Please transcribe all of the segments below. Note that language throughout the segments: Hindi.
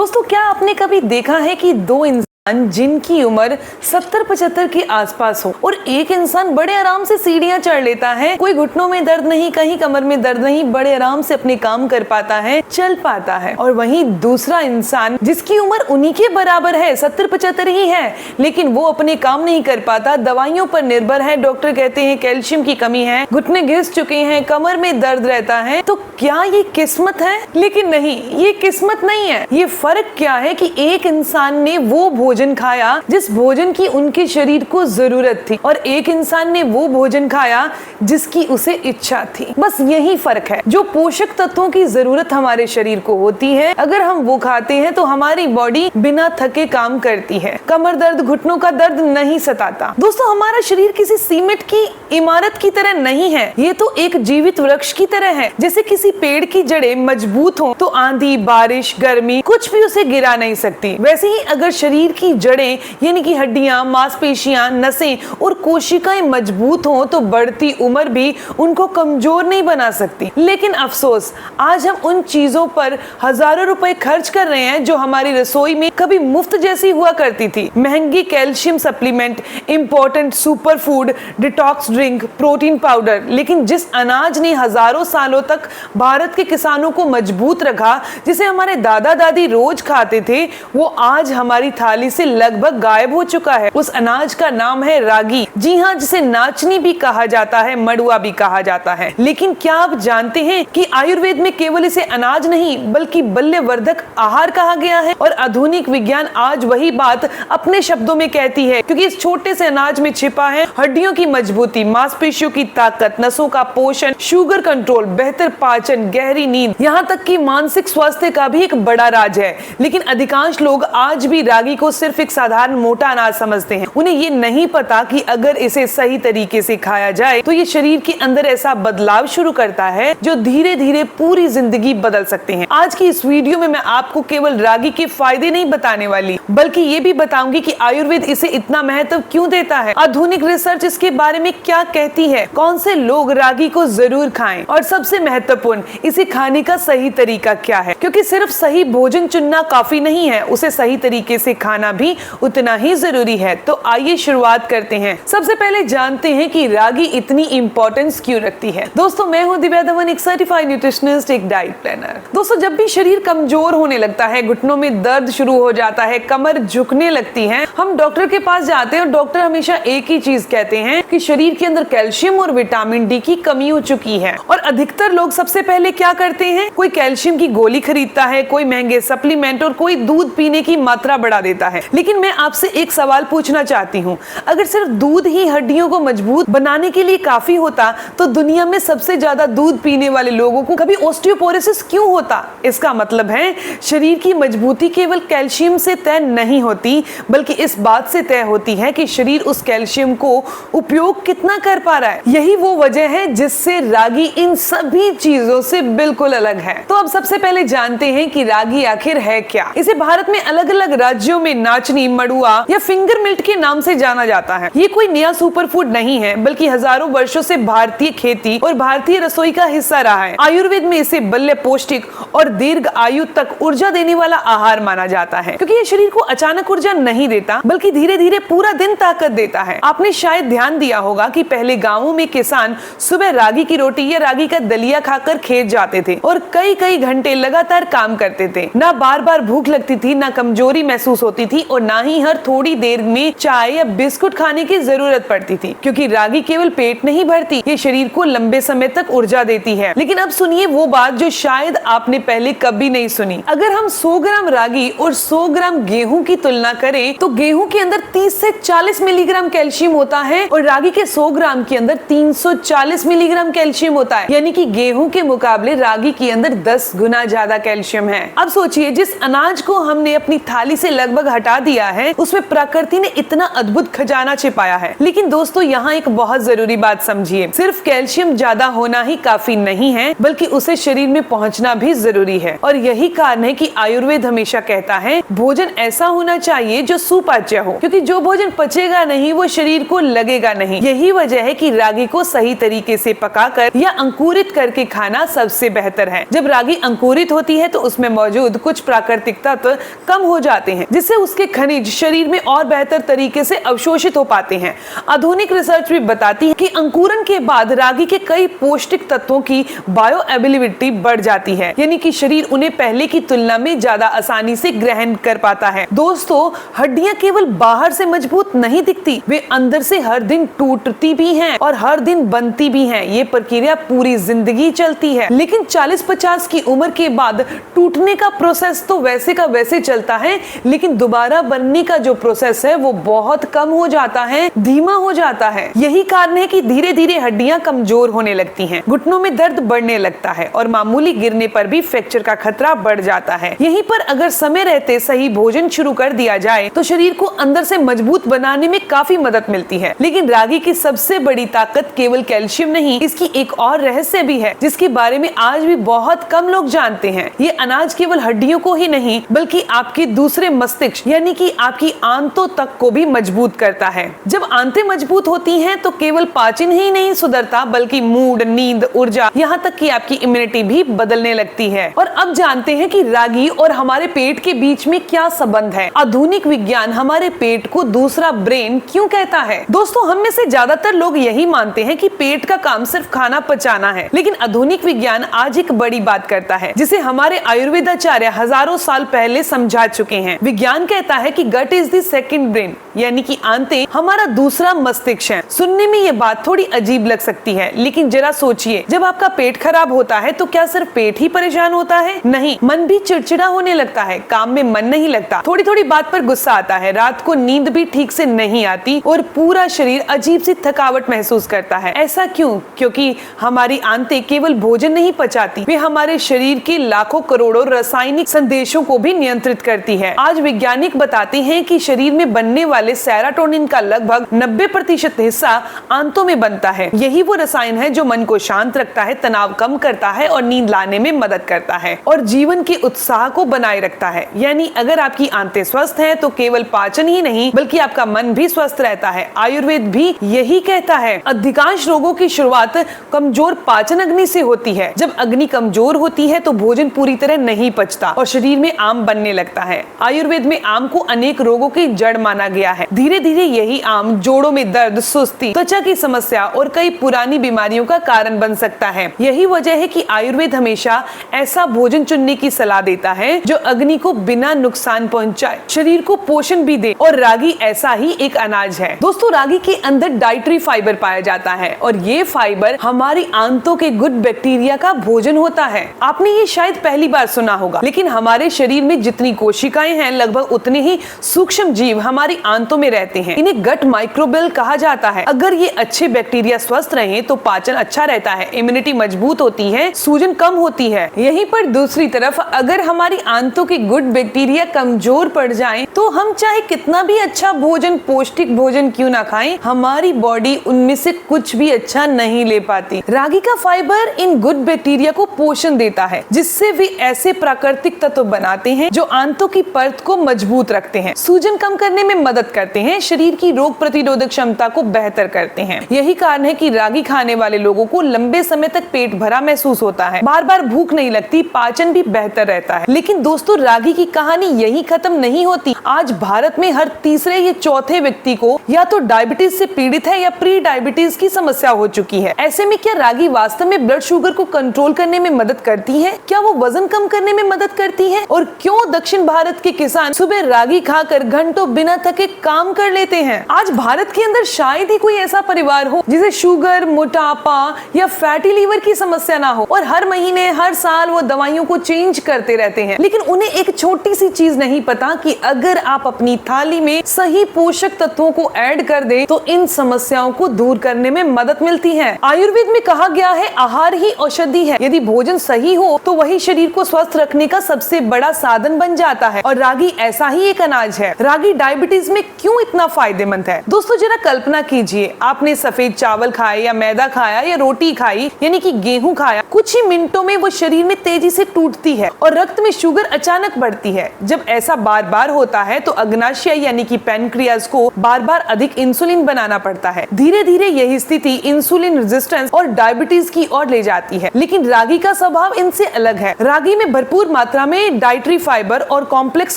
दोस्तों, क्या आपने कभी देखा है कि दो इंसान जिनकी उम्र 70-75 के आसपास हो और एक इंसान बड़े आराम से सीढ़ियां चढ़ लेता है, कोई घुटनों में दर्द नहीं, कहीं कमर में दर्द नहीं, बड़े आराम से अपने काम कर पाता है, चल पाता है। और वहीं दूसरा इंसान जिसकी उम्र उन्हीं के बराबर है, 70-75 ही है, लेकिन वो अपने काम नहीं कर पाता, दवाइयों पर निर्भर है, डॉक्टर कहते हैं कैल्शियम की कमी है, घुटने घिस चुके हैं, कमर में दर्द रहता है। तो क्या ये किस्मत है? लेकिन नहीं, ये किस्मत नहीं है। ये फर्क क्या है कि एक इंसान ने वो भोजन खाया जिस भोजन की उनके शरीर को जरूरत थी और एक इंसान ने वो भोजन खाया जिसकी उसे इच्छा थी। बस यही फर्क है। जो पोषक तत्वों की जरूरत हमारे शरीर को होती है, अगर हम वो खाते हैं तो हमारी बॉडी बिना थके काम करती है, कमर दर्द, घुटनों का दर्द नहीं सताता। दोस्तों, हमारा शरीर किसी सीमेंट की इमारत की तरह नहीं है, ये तो एक जीवित वृक्ष की तरह है। जैसे किसी पेड़ की जड़ें मजबूत हो तो आंधी, बारिश, गर्मी कुछ भी उसे गिरा नहीं सकती। वैसे ही अगर शरीर की जड़ें यानी कि हड्डियां, मांसपेशियां, नसें और कोशिकाएं मजबूत हो तो बढ़ती उम्र भी उनको कमजोर नहीं बना सकती। लेकिन अफसोस, आज हम उन चीजों पर हजारों रुपए खर्च कर रहे हैं जो हमारी रसोई में कभी मुफ्त जैसी हुआ करती थी। महंगी calcium supplement, important super food, detox drink, protein powder. लेकिन जिस अनाज ने हजारों सालों तक भारत के किसानों को मजबूत रखा, जिसे हमारे दादा दादी रोज खाते थे, वो आज हमारी थाली से लगभग गायब हो चुका है। उस अनाज का नाम है रागी। जी हाँ, जिसे नाचनी भी कहा जाता है, मड़ुआ भी कहा जाता है। लेकिन क्या आप जानते हैं कि आयुर्वेद में केवल इसे अनाज नहीं बल्कि बल्यवर्धक आहार कहा गया है। और आधुनिक विज्ञान आज वही बात अपने शब्दों में कहती है, क्योंकि इस छोटे से अनाज में छिपा है हड्डियों की मजबूती, मांसपेशियों की ताकत, नसों का पोषण, शुगर कंट्रोल, बेहतर पाचन, गहरी नींद, यहाँ तक कि मानसिक स्वास्थ्य का भी एक बड़ा राज है। लेकिन अधिकांश लोग आज भी रागी को सिर्फ एक साधारण मोटा अनाज समझते हैं। उन्हें ये नहीं पता कि अगर इसे सही तरीके से खाया जाए तो ये शरीर के अंदर ऐसा बदलाव शुरू करता है जो धीरे धीरे पूरी जिंदगी बदल सकते हैं। आज की इस वीडियो में मैं आपको केवल रागी के फायदे नहीं बताने वाली, बल्कि ये भी बताऊंगी कि आयुर्वेद इसे इतना महत्व क्यों देता है, आधुनिक रिसर्च इसके बारे में क्या कहती है, कौन से लोग रागी को जरूर खाएं और सबसे महत्वपूर्ण, इसे खाने का सही तरीका क्या है। क्योंकि सिर्फ सही भोजन चुनना काफी नहीं है, उसे सही तरीके से खाना भी उतना ही जरूरी है। तो आइए शुरुआत करते हैं। सबसे पहले जानते हैं कि रागी इतनी इंपॉर्टेंस क्यों रखती है। दोस्तों, मैं हूं दिव्या धवन, एक सर्टिफाइड न्यूट्रिशनिस्ट, एक डाइट प्लानर। दोस्तों, जब भी शरीर कमजोर होने लगता है, घुटनों में दर्द शुरू हो जाता है, कमर झुकने लगती है, हम डॉक्टर के पास जाते हैं और डॉक्टर हमेशा एक ही चीज कहते हैं कि शरीर के अंदर कैल्शियम और विटामिन डी की कमी हो चुकी है। और अधिकतर लोग सबसे पहले क्या करते हैं, कोई कैल्शियम की गोली खरीदता है, कोई महंगे सप्लीमेंट और कोई दूध पीने की मात्रा बढ़ा देता है। लेकिन मैं आपसे एक सवाल पूछना चाहती हूँ, अगर सिर्फ दूध ही हड्डियों को मजबूत बनाने के लिए काफी होता तो दुनिया में सबसे ज्यादा दूध पीने वाले लोगों को कभी ऑस्टियोपोरोसिस क्यों होता? इसका मतलब है शरीर की मजबूती केवल कैल्शियम से तय नहीं होती, बल्कि इस बात से तय होती है कि शरीर उस कैल्शियम को उपयोग कितना कर पा रहा है। यही वो वजह है जिससे रागी इन सभी चीजों से बिल्कुल अलग है। तो अब सबसे पहले जानते हैं कि रागी आखिर है क्या। इसे भारत में अलग अलग राज्यों में नाचनी, मड़ुआ या फिंगर मिल्ट के नाम से जाना जाता है। ये कोई नया सुपर फूड नहीं है, बल्कि हजारों वर्षों से भारतीय खेती और भारतीय रसोई का हिस्सा रहा है। आयुर्वेद में इसे बल्य, पौष्टिक और दीर्घ आयु तक ऊर्जा देने वाला आहार माना जाता है, क्योंकि ये शरीर को अचानक ऊर्जा नहीं देता, बल्कि धीरे धीरे पूरा दिन ताकत देता है। आपने शायद ध्यान दिया होगा कि पहले गाँवों में किसान सुबह रागी की रोटी या रागी का दलिया खाकर खेत जाते थे और कई कई घंटे लगातार काम करते थे। ना बार बार भूख लगती थी, ना कमजोरी महसूस होती थी और ना ही हर थोड़ी देर में चाय या बिस्कुट खाने की जरूरत पड़ती थी, क्योंकि रागी केवल पेट नहीं भरती, ये शरीर को लंबे समय तक ऊर्जा देती है। लेकिन अब सुनिए वो बात जो शायद आपने पहले कभी नहीं सुनी। अगर हम 100 ग्राम रागी और 100 ग्राम गेहूं की तुलना करें तो गेहूं के अंदर 30 से 40 मिलीग्राम कैल्शियम होता है और रागी के 100 ग्राम के अंदर 340 मिलीग्राम कैल्शियम होता है, यानी कि गेहूं के मुकाबले रागी के अंदर 10 गुना ज्यादा कैल्शियम है। अब सोचिए, जिस अनाज को हमने अपनी थाली से लगभग हटा दिया है उसमें प्रकृति ने इतना अद्भुत खजाना छिपाया है। लेकिन दोस्तों यहाँ एक बहुत जरूरी बात समझिए, सिर्फ कैल्शियम ज्यादा होना ही काफी नहीं है बल्कि उसे शरीर में पहुँचना भी जरूरी है। और यही कारण है कि आयुर्वेद हमेशा कहता है भोजन ऐसा होना चाहिए जो सुपाच्य हो, क्योंकि जो भोजन पचेगा नहीं वो शरीर को लगेगा नहीं। यही वजह है कि रागी को सही तरीके से पकाकर या अंकुरित करके खाना सबसे बेहतर है। जब रागी अंकुरित होती है तो उसमें मौजूद कुछ प्राकृतिक तत्व कम हो जाते हैं, जिससे उसके खनिज शरीर में और बेहतर तरीके से अवशोषित हो पाते हैं। आधुनिक रिसर्च भी बताती है कि अंकुरन के बाद रागी के कई पौष्टिक तत्वों की बायो अवेलेबिलिटी बढ़ जाती है, यानी कि शरीर उन्हें पहले की तुलना में ज्यादा आसानी से ग्रहण कर पाता है। दोस्तों हड्डियां केवल बाहर से मजबूत नहीं दिखती, वे अंदर से हर दिन टूटती भी हैं और हर दिन बनती भी हैं। ये प्रक्रिया पूरी जिंदगी चलती है, लेकिन 40-50 की उम्र के बाद टूटने का प्रोसेस तो वैसे का वैसे चलता है, लेकिन दोबारा बनने का जो प्रोसेस है वो बहुत कम हो जाता है, धीमा हो जाता है। यही कारण है कि धीरे धीरे हड्डियां कमजोर होने लगती हैं, घुटनों में दर्द बढ़ने लगता है और मामूली गिरने पर भी फ्रैक्चर का खतरा बढ़ जाता है। यहीं पर अगर समय रहते सही भोजन शुरू कर दिया जाए तो शरीर को अंदर से मजबूत बनाने में काफी मदद मिलती है। लेकिन रागी की सबसे बड़ी ताकत केवल कैल्शियम नहीं, इसकी एक और रहस्य भी है जिसके बारे में आज भी बहुत कम लोग जानते हैं। ये अनाज केवल हड्डियों को ही नहीं बल्कि आपके दूसरे मस्तिष्क यानी कि आपकी आंतों तक को भी मजबूत करता है। जब आंतें मजबूत होती हैं तो केवल पाचन ही नहीं सुधरता बल्कि मूड, नींद, ऊर्जा, यहाँ तक कि आपकी इम्यूनिटी भी बदलने लगती है। और अब जानते हैं कि रागी और हमारे पेट के बीच में क्या संबंध है। आधुनिक विज्ञान हमारे पेट को दूसरा ब्रेन क्यों कहता है? दोस्तों हम में से ज्यादातर लोग यही मानते हैं कि पेट का काम सिर्फ खाना पचाना है, लेकिन आधुनिक विज्ञान आज एक बड़ी बात करता है जिसे हमारे आयुर्वेदाचार्य हजारों साल पहले समझा चुके हैं। विज्ञान कहता है कि गट इज द सेकंड ब्रेन, यानी कि आंतें हमारा दूसरा मस्तिष्क है। सुनने में ये बात थोड़ी अजीब लग सकती है, लेकिन जरा सोचिए, जब आपका पेट खराब होता है तो क्या सिर्फ पेट ही परेशान होता है? नहीं, मन भी चिड़चिड़ा होने लगता है, काम में मन नहीं लगता, थोड़ी थोड़ी बात पर गुस्सा आता है, रात को नींद भी ठीक से नहीं आती और पूरा शरीर अजीब सी थकावट महसूस करता है। ऐसा क्यों? क्योंकि हमारी आंतें केवल भोजन नहीं पचाती, वे हमारे शरीर के लाखों करोड़ों रासायनिक संदेशों को भी नियंत्रित करती है। आज वैज्ञानिक बताते हैं कि शरीर में बनने वाले सेरोटोनिन का लगभग 90% हिस्सा आंतों में बनता है। यही वो रसायन है जो मन को शांत रखता है, तनाव कम करता है और नींद लाने में मदद करता है और जीवन के उत्साह को बनाए रखता है। यानी अगर आपकी आंतें स्वस्थ हैं तो केवल पाचन ही नहीं बल्कि आपका मन भी स्वस्थ रहता है। आयुर्वेद भी यही कहता है। अधिकांश रोगों की शुरुआत कमजोर पाचन अग्नि से होती है। जब अग्नि कमजोर होती है तो भोजन पूरी तरह नहीं पचता और शरीर में आम बनने लगता है। आयुर्वेद में आम को अनेक रोगों की जड़ माना गया है। धीरे धीरे यही आम जोड़ों में दर्द, सुस्ती, त्वचा की समस्या और कई पुरानी बीमारियों का कारण बन सकता है। यही वजह है कि आयुर्वेद हमेशा ऐसा भोजन चुनने की सलाह देता है जो अग्नि को बिना नुकसान पहुंचाए, शरीर को पोषण भी दे, और रागी ऐसा ही एक अनाज है। दोस्तों रागी के अंदर डाइटरी फाइबर पाया जाता है और ये फाइबर हमारी आंतों के गुड बैक्टीरिया का भोजन होता है। आपने ये शायद पहली बार सुना होगा, लेकिन हमारे शरीर में जितनी कोशिकाएं हैं लगभग उतने ही सूक्ष्म जीव हमारी आंतों में रहते हैं। इन्हें गट माइक्रोबियल कहा जाता है। अगर ये अच्छे बैक्टीरिया स्वस्थ रहे तो पाचन अच्छा रहता है, इम्यूनिटी मजबूत होती है, सूजन कम होती है। यहीं पर दूसरी तरफ अगर हमारी आंतों के गुड बैक्टीरिया कमजोर पड़ जाएं तो हम चाहे कितना भी अच्छा भोजन, पौष्टिक भोजन क्यों ना खाएं, हमारी बॉडी उनमें से कुछ भी अच्छा नहीं ले पाती। रागी का फाइबर इन गुड बैक्टीरिया को पोषण देता है जिससे वे ऐसे प्राकृतिक तत्व बनाते हैं जो आंतों की परत को मजबूत रखते हैं, सूजन कम करने में मदद करते हैं, शरीर की रोग प्रतिरोधक क्षमता को बेहतर करते हैं। यही कारण है कि रागी खाने वाले लोगों को लंबे समय तक पेट भरा महसूस होता है, बार बार भूख नहीं लगती, पाचन भी बेहतर रहता है। लेकिन दोस्तों रागी की कहानी यही खत्म नहीं होती। आज भारत में हर तीसरे या चौथे व्यक्ति को या तो डायबिटीज से पीड़ित है या प्री डायबिटीज की समस्या हो चुकी है। ऐसे में क्या रागी वास्तव में ब्लड शुगर को कंट्रोल करने में मदद करती है? क्या वो वजन कम करने में मदद करती है? और क्यों दक्षिण भारत के किसान सुबह रागी खाकर घंटों बिना थके काम कर लेते हैं? आज भारत के अंदर शायद ही कोई ऐसा परिवार हो जिसे शुगर, मोटापा या फैटी लीवर की समस्या ना हो और हर महीने, हर साल वो दवाइयों को चेंज करते रहते हैं। लेकिन उन्हें एक छोटी सी चीज नहीं पता कि अगर अगर आप अपनी थाली में सही पोषक तत्वों को ऐड कर दें तो इन समस्याओं को दूर करने में मदद मिलती है। आयुर्वेद में कहा गया है आहार ही औषधि है। यदि भोजन सही हो तो वही शरीर को स्वस्थ रखने का सबसे बड़ा साधन बन जाता है और रागी ऐसा ही एक अनाज है। रागी डायबिटीज में क्यों इतना फायदेमंद है? दोस्तों जरा कल्पना कीजिए, आपने सफेद चावल खाए या मैदा खाया या रोटी खाई यानी कि गेहूं खाया, कुछ ही मिनटों में वो शरीर में तेजी से टूटती है और रक्त में शुगर अचानक बढ़ती है। जब ऐसा बार बार होता है तो अग्नाशय यानी कि पैनक्रियाज को बार बार अधिक इंसुलिन बनाना पड़ता है। धीरे धीरे यही स्थिति इंसुलिन रेजिस्टेंस और डायबिटीज की ओर ले जाती है। लेकिन रागी का स्वभाव इनसे अलग है। रागी में भरपूर मात्रा में डाइटरी फाइबर और कॉम्प्लेक्स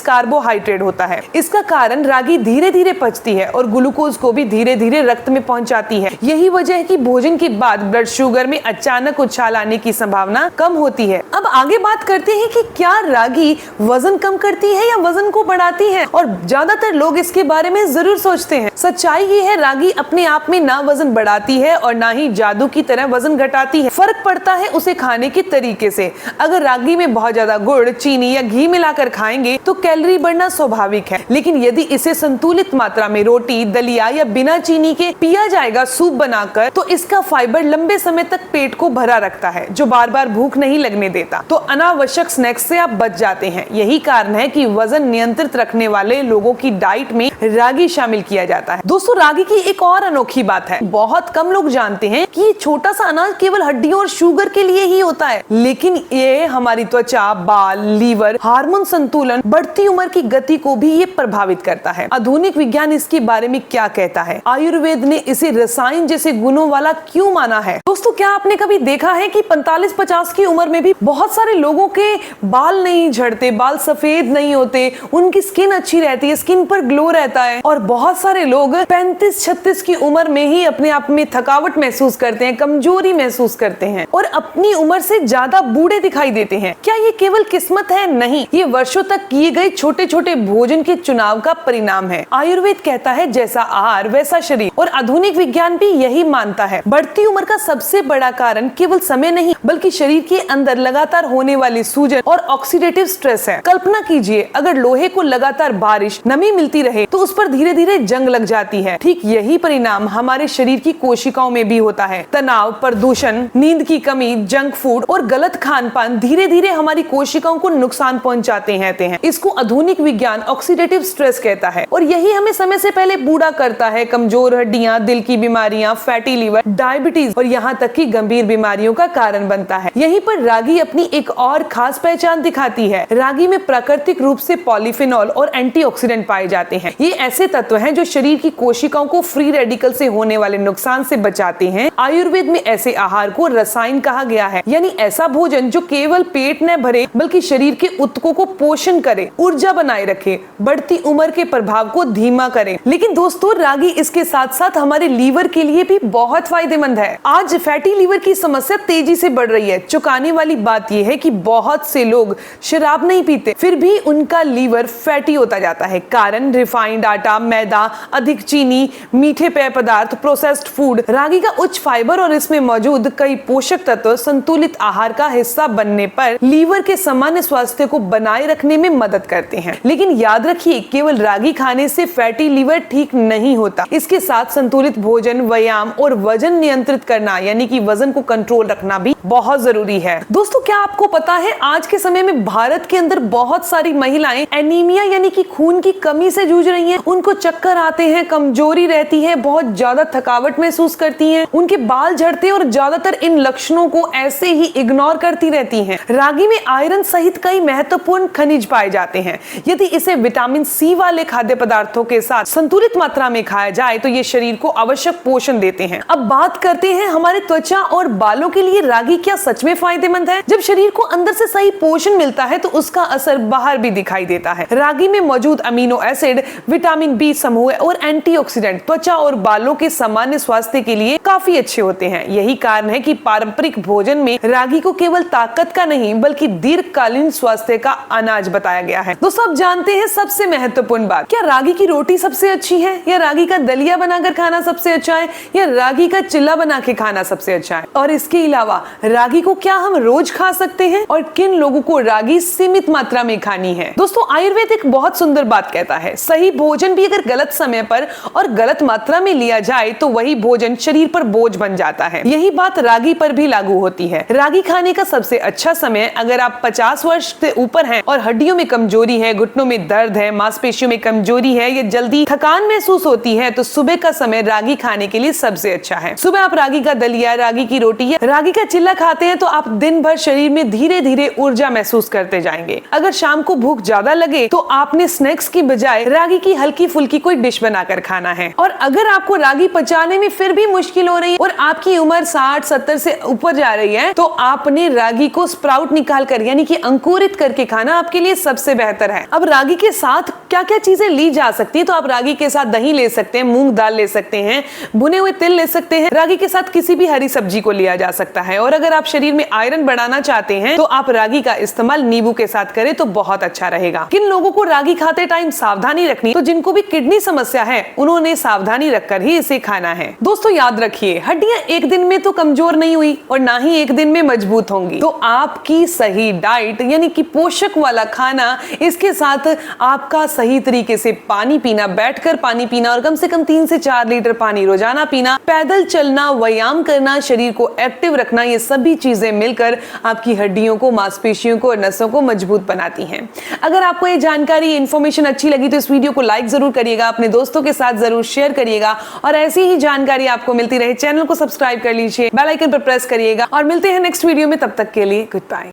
कार्बोहाइड्रेट होता है। इसका कारण रागी धीरे धीरे पचती है और ग्लूकोज को भी धीरे धीरे रक्त में पहुंचाती है। यही वजह है कि भोजन के बाद ब्लड शुगर में अचानक उछाल आने की संभावना कम होती है। अब आगे बात करते हैं कि क्या रागी वजन कम करती है या वजन को बढ़ाती है, और ज्यादातर लोग इसके बारे में जरूर सोचते हैं। सच्चाई ये है, रागी अपने आप में ना वजन बढ़ाती है और ना ही जादू की तरह वजन घटाती है। फर्क पड़ता है उसे खाने के तरीके से। अगर रागी में बहुत ज्यादा गुड़, चीनी या घी मिलाकर खाएंगे तो कैलोरी बढ़ना स्वाभाविक है, लेकिन यदि इसे संतुलित मात्रा में रोटी, दलिया या बिना चीनी के पिया जाएगा सूप बनाकर, तो इसका फाइबर लंबे समय तक पेट को भरा रखता है, जो बार बार भूख नहीं लगने देता। तो अनावश्यक स्नैक्स से आप बच जाते हैं। यही कारण है कि वजन नियंत्रित रखने वाले लोगों की डाइट में रागी शामिल किया जाता है। दोस्तों रागी की एक और अनोखी बात है, बहुत कम लोग जानते हैं कि ये छोटा सा अनाज केवल हड्डियों और शुगर के लिए ही होता है, लेकिन ये हमारी त्वचा, बाल, लीवर, हार्मोन संतुलन, बढ़ती उम्र की गति को भी ये प्रभावित करता है। आधुनिक विज्ञान इसके बारे में क्या कहता है? आयुर्वेद ने इसे रसायन जैसे गुणों वाला क्यों माना है? दोस्तों क्या आपने कभी देखा है कि 45-50 की उम्र में भी बहुत सारे लोगों के बाल नहीं झड़ते, बाल सफेद नहीं होते, उनकी स्किन अच्छी रहती है, स्किन पर ग्लो रहता है, और बहुत सारे लोग 35-36 की उम्र में ही अपने आप में थकावट महसूस करते हैं, कमजोरी महसूस करते हैं और अपनी उम्र से ज्यादा बूढ़े दिखाई देते हैं। क्या ये केवल किस्मत है? नहीं, ये वर्षों तक किए गए छोटे छोटे भोजन के चुनाव का परिणाम है। आयुर्वेद कहता है जैसा आहार वैसा शरीर, और आधुनिक विज्ञान भी यही मानता है। बढ़ती उम्र का सबसे बड़ा कारण केवल समय नहीं बल्कि शरीर के अंदर लगातार होने वाली सूजन और ऑक्सीडेटिव स्ट्रेस है। कल्पना कीजिए अगर लोहे को लगातार बारिश, नमी मिलती रहे तो उस पर धीरे धीरे जंग लग जाती है। ठीक यही परिणाम हमारे शरीर की कोशिकाओं में भी होता है। तनाव, प्रदूषण, नींद की कमी, जंक फूड और गलत खान पान धीरे धीरे हमारी कोशिकाओं को नुकसान पहुंचाते हैं। इसको आधुनिक विज्ञान ऑक्सीडेटिव स्ट्रेस कहता है और यही हमें समय से पहले बूढ़ा करता है। कमजोर हड्डियां, दिल की बीमारियां, फैटी लीवर, डायबिटीज और यहाँ तक कि गंभीर बीमारियों का कारण बनता है। यहीं पर रागी अपनी एक और खास पहचान दिखाती है। रागी में प्राकृतिक रूप से पॉलीफेनॉल और एंटीऑक्सीडेंट पाए जाते हैं। ये ऐसे तत्व हैं जो शरीर की कोशिकाओं को फ्री रेडिकल से होने वाले नुकसान से बचाते हैं। आयुर्वेद में ऐसे आहार को रसायन कहा गया है, यानी ऐसा भोजन जो केवल पेट न भरे बल्कि शरीर के ऊतकों को पोषण करे, ऊर्जा बनाए रखे, बढ़ती उम्र के प्रभाव को धीमा करे। लेकिन दोस्तों रागी इसके साथ साथ हमारे लीवर के लिए भी बहुत फायदेमंद है। आज फैटी लीवर की समस्या तेजी से बढ़ रही है। चौंकाने वाली बात यह है कि बहुत से लोग शराब नहीं पीते, फिर भी उनका लीवर फैटी होता जाता है। कारण रिफाइंड आटा, मैदा, अधिक चीनी, मीठे पेय पदार्थ, प्रोसेस्ड फूड। रागी का उच्च फाइबर और इसमें मौजूद कई पोषक तत्व संतुलित आहार का हिस्सा बनने पर लीवर के सामान्य स्वास्थ्य को बनाए रखने में मदद करते हैं। लेकिन याद रखिए, केवल रागी खाने से फैटी लीवर ठीक नहीं होता। इसके साथ संतुलित भोजन, व्यायाम और वजन नियंत्रित करना यानी कि वजन को कंट्रोल रखना भी बहुत जरूरी है। दोस्तों क्या आपको पता है आज के समय में भारत के अंदर बहुत सारी महिलाएं एनीमिया यानी कि खून की कमी से जूझ रही हैं। उनको चक्कर आते हैं, कमजोरी रहती है, बहुत ज्यादा थकावट महसूस करती हैं, उनके बाल झड़ते हैं और ज्यादातर इन लक्षणों को ऐसे ही इग्नोर करती रहती हैं। रागी में आयरन सहित कई महत्वपूर्ण खनिज पाए जाते हैं। यदि इसे विटामिन सी वाले खाद्य पदार्थों के साथ संतुलित मात्रा में खाया जाए तो ये शरीर को आवश्यक पोषण देते हैं। अब बात करते हैं हमारे त्वचा और बालों के लिए रागी क्या सच में फायदेमंद है? जब शरीर को अंदर से सही पोषण मिलता है तो उसका असर बाहर भी दिखाई देता है। रागी में मौजूद अमीनो एसिड, विटामिन बी समूह और एंटीऑक्सीडेंट त्वचा और बालों के सामान्य स्वास्थ्य के लिए काफी अच्छे होते हैं। यही कारण है कि पारंपरिक भोजन में रागी को केवल ताकत का नहीं बल्कि दीर्घकालीन स्वास्थ्य का अनाज बताया गया है। दोस्तों आप जानते हैं सबसे महत्वपूर्ण बात, क्या रागी की रोटी सबसे अच्छी है, या रागी का दलिया बनाकर खाना सबसे अच्छा है, या रागी का चिल्ला बना के खाना सबसे अच्छा है? और इसके अलावा रागी को क्या हम रोज खा सकते हैं और किन लोगों को रागी सीमित मात्रा में खानी है? दोस्तों आयुर्वेद एक बहुत सुंदर बात कहता है, सही भोजन भी अगर गलत समय पर और गलत मात्रा में लिया जाए तो वही भोजन शरीर पर बोझ बन जाता है। यही बात रागी पर भी लागू होती है। रागी खाने का सबसे अच्छा समय अगर आप 50 वर्ष से ऊपर हैं और हड्डियों में कमजोरी है, घुटनों में दर्द है, मांसपेशियों में कमजोरी है, या जल्दी थकान महसूस होती है, तो सुबह का समय रागी खाने के लिए सबसे अच्छा है। सुबह आप रागी का दलिया, रागी की रोटी या रागी का चिल्ला खाते हैं तो आप दिन भर शरीर में धीरे धीरे ऊर्जा महसूस करते जाएंगे। अगर शाम को भूख ज्यादा लगे तो आपने स्नैक्स की बजाय रागी की हल्की फुल्की कोई डिश बनाकर खाना है। और अगर आपको रागी पचाने में फिर भी मुश्किल हो रही है और आपकी उम्र 60-70 से ऊपर जा रही है तो आपने रागी को स्प्राउट निकाल कर यानी कि अंकुरित करके खाना आपके लिए सबसे बेहतर है। अब रागी के साथ क्या क्या चीजें ली जा सकती है, तो आप रागी के साथ दही ले सकते हैं, मूंग दाल ले सकते हैं, भुने हुए तिल ले सकते हैं, रागी के साथ किसी भी हरी सब्जी को लिया जा सकता है। और अगर आप शरीर में आयरन बढ़ाना चाहते हैं तो आप रागी का इस्तेमाल नींबू के साथ करें तो बहुत अच्छा रहेगा। किन लोगों को रागी खाते टाइम सावधानी रखनी, तो जिनको भी किडनी समस्या है उन्होंने सावधानी रखकर ही इसे खाना है। दोस्तों याद रखिए, हड्डियां एक दिन में तो कमजोर नहीं हुई और ना ही एक दिन में मजबूत होंगी। तो आपकी सही डाइट यानी कि पोषक वाला खाना, इसके साथ आपका सही तरीके से पानी पीना, बैठकर पानी पीना और कम से कम 3 से 4 लीटर पानी रोजाना पीना, पैदल चलना, व्यायाम करना, शरीर को एक्टिव रखना, ये सभी चीजें मिलकर आपकी हड्डियों को, मांसपेशियों को और नसों को मजबूत बनाती हैं। अगर आपको ये जानकारी, इन्फॉर्मेशन अच्छी लगी तो इस वीडियो को लाइक जरूर करिएगा, अपने दोस्तों के साथ जरूर शेयर करिएगा और ऐसी ही जानकारी आपको मिलती रहे चैनल को सब्सक्राइब कर लीजिए, बेल आइकन पर प्रेस करिएगा और मिलते हैं नेक्स्ट वीडियो में। तब तक के लिए गुड बाय।